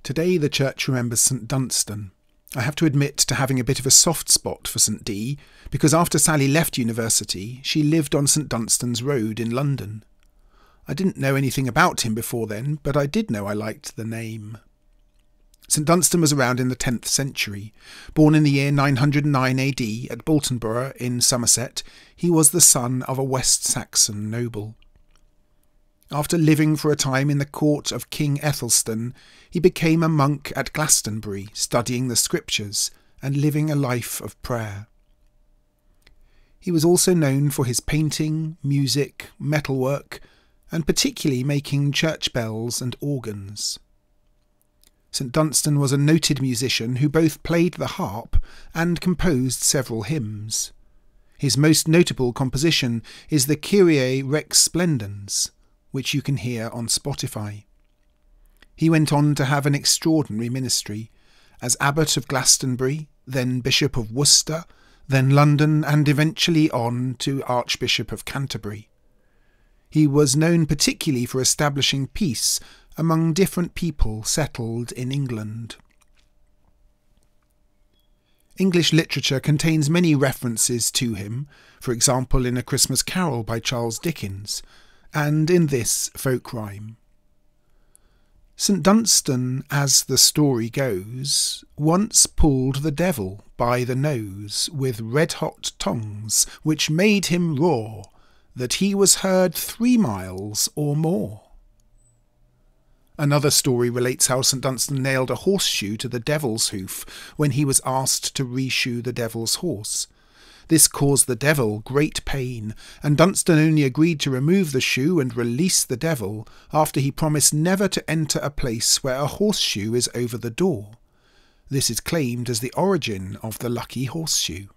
Today the church remembers St Dunstan. I have to admit to having a bit of a soft spot for St D, because after Sally left university, she lived on St Dunstan's Road in London. I didn't know anything about him before then, but I did know I liked the name. St Dunstan was around in the 10th century. Born in the year 909 AD at Boltonborough in Somerset, he was the son of a West Saxon noble. After living for a time in the court of King Ethelstan, he became a monk at Glastonbury, studying the scriptures and living a life of prayer. He was also known for his painting, music, metalwork, and particularly making church bells and organs. St Dunstan was a noted musician who both played the harp and composed several hymns. His most notable composition is the Kyrie Rex Splendens, which you can hear on Spotify. He went on to have an extraordinary ministry, as Abbot of Glastonbury, then Bishop of Worcester, then London, and eventually on to Archbishop of Canterbury. He was known particularly for establishing peace among different people settled in England. English literature contains many references to him, for example in A Christmas Carol by Charles Dickens, and in this folk rhyme. St Dunstan, as the story goes, once pulled the devil by the nose with red-hot tongues, which made him roar, that he was heard 3 miles or more. Another story relates how St Dunstan nailed a horseshoe to the devil's hoof when he was asked to reshoe the devil's horse. This caused the devil great pain, and Dunstan only agreed to remove the shoe and release the devil after he promised never to enter a place where a horseshoe is over the door. This is claimed as the origin of the lucky horseshoe.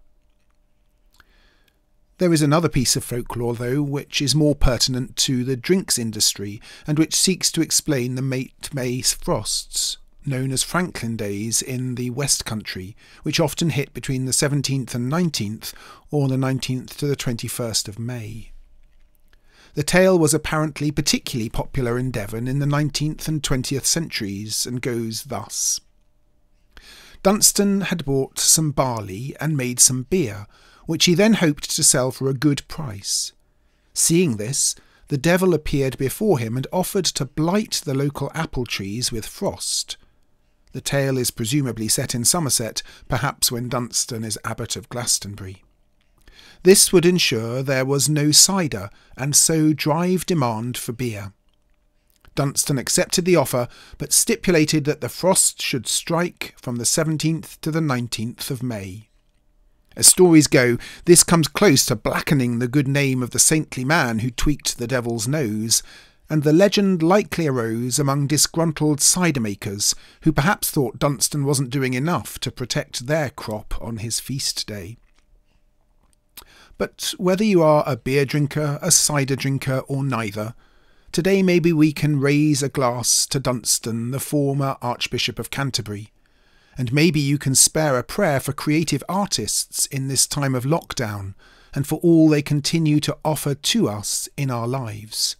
There is another piece of folklore, though, which is more pertinent to the drinks industry and which seeks to explain the May frosts, known as Franklin Days in the West Country, which often hit between the 17th and 19th, or the 19th to the 21st of May. The tale was apparently particularly popular in Devon in the 19th and 20th centuries, and goes thus. Dunstan had bought some barley and made some beer, which he then hoped to sell for a good price. Seeing this, the devil appeared before him and offered to blight the local apple trees with frost. The tale is presumably set in Somerset, perhaps when Dunstan is Abbot of Glastonbury. This would ensure there was no cider, and so drive demand for beer. Dunstan accepted the offer, but stipulated that the frost should strike from the 17th to the 19th of May. As stories go, this comes close to blackening the good name of the saintly man who tweaked the devil's nose, and the legend likely arose among disgruntled cider makers who perhaps thought Dunstan wasn't doing enough to protect their crop on his feast day. But whether you are a beer drinker, a cider drinker, or neither, today maybe we can raise a glass to Dunstan, the former Archbishop of Canterbury, and maybe you can spare a prayer for creative artists in this time of lockdown and for all they continue to offer to us in our lives.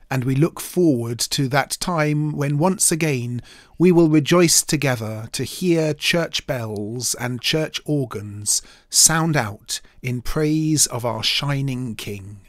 And we look forward to that time when once again we will rejoice together to hear church bells and church organs sound out in praise of our shining King.